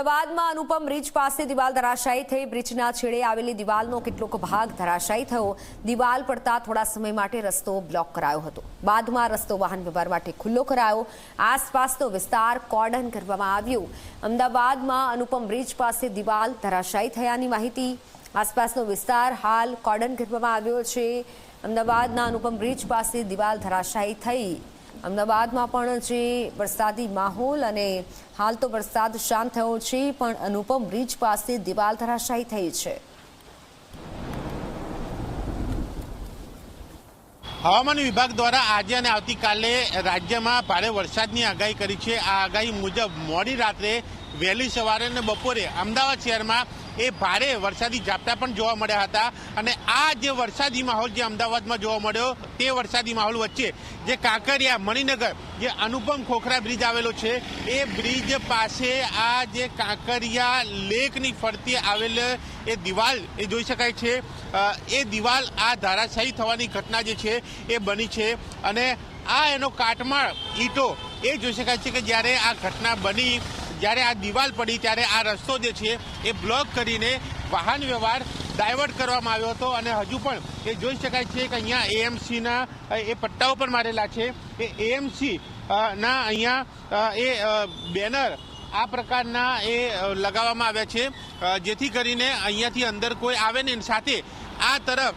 અમદાવાદમાં અનુપમ બ્રિજ પાસે દિવાલ ધરાશાયી થઈ। બ્રિજના છેડે આવેલી દિવાલનો કેટલોક ભાગ ધરાશાયી થયો। દિવાલ પડતા થોડા સમય માટે રસ્તો બ્લોક કરાયો હતો। બાદમાં રસ્તો વાહન વ્યવહાર માટે ખુલ્લો કરાયો। આસપાસનો વિસ્તાર કોર્ડન કરવામાં આવ્યો। અમદાવાદમાં અનુપમ બ્રિજ પાસે દિવાલ ધરાશાયી થયાની માહિતી। આસપાસનો વિસ્તાર હાલ કોર્ડન કરવામાં આવ્યો છે। અમદાવાદના અનુપમ બ્રિજ પાસે દિવાલ ધરાશાયી થઈ। અમદાવાદમાં પણ જે વરસાદી માહોલ અને હાલ તો વરસાદ શાંત થયો છે, પણ અનુપમ બ્રિજ પાસે દિવાલ ધરાશાયી થઈ છે। હવામાન વિભાગ દ્વારા આજે અને આવતીકાલે રાજ્યમાં ભારે વરસાદની આગાહી કરી છે। આ આગાહી મુજબ મોડી રાત્રે, વહેલી સવારે અને બપોરે અમદાવાદ શહેરમાં ભારે વરસાદી ઝાપટા પણ જોવા મળ્યા હતા। અને આ જે વરસાદી માહોલ જે અમદાવાદમાં જોવા મળ્યો, તે વરસાદી માહોલ વચ્ચે જે કાંકરિયા મણિનગર જે અનુપમ ખોખરા બ્રિજ આવેલો છે, એ બ્રિજ પાસે આ જે કાંકરિયા લેકની ફરતે આવેલ એ દિવાલ એ જોઈ શકાય છે। એ દિવાલ આ ધરાશાયી થવાની ઘટના જે છે એ બની છે। અને આ એનો કાટમાળ ઈંટો એ જોઈ શકાય છે કે જ્યારે આ ઘટના બની, જ્યારે આ દિવાલ પડી, ત્યારે આ રસ્તો જે છે એ બ્લોક કરીને વાહન વ્યવહાર ડાયવર્ટ કરવામાં આવ્યો હતો। અને હજુ પણ એ જોઈ શકાય છે કે અહીંયા એએમસીના એ પટ્ટાઓ પણ મારેલા છે। એ એએમસી ના અહીંયા એ બેનર આ પ્રકારના એ લગાવવામાં આવ્યા છે, જેથી કરીને અહીંયાથી અંદર કોઈ આવે ને, સાથે આ તરફ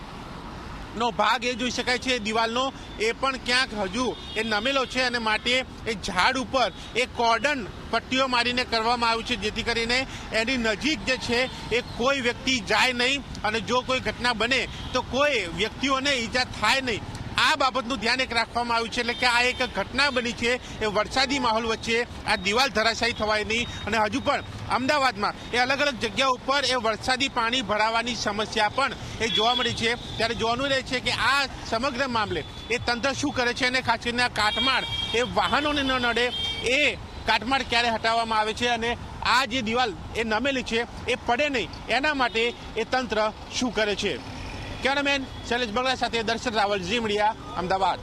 નો ભાગ એ જોઈ શકાય છે દિવાલનો, એ પણ ક્યાંક હજુ એ નમેલો છે। અને માટે એ ઝાડ ઉપર એ કોર્ડન પટ્ટીઓ મારીને કરવામાં આવ્યું છે, જેથી કરીને એની નજીક જે છે એ કોઈ વ્યક્તિ જાય નહીં, અને જો કોઈ ઘટના બને તો કોઈ વ્યક્તિઓને ઈજા થાય નહીં। આ બાબતનું ધ્યાન એક રાખવામાં આવ્યું છે। એટલે કે આ એક ઘટના બની છે એ વરસાદી માહોલ વચ્ચે આ દિવાલ ધરાશાયી થવાની। અને હજુ પણ અમદાવાદમાં એ અલગ અલગ જગ્યા ઉપર એ વરસાદી પાણી ભરાવાની સમસ્યા પણ એ જોવા મળી છે। ત્યારે જોવાનું રહે છે કે આ સમગ્ર મામલે એ તંત્ર શું કરે છે, અને ખાસ કરીને આ કાટમાળ એ વાહનોને ન નડે એ કાટમાળ ક્યારે હટાવવામાં આવે છે, અને આ જે દિવાલ એ નમેલી છે એ પડે નહીં એના માટે એ તંત્ર શું કરે છે। કેમેરામેન શૈલેષ બગડા સાથે દર્શન રાવલ, ઝી મીડિયા, અમદાવાદ।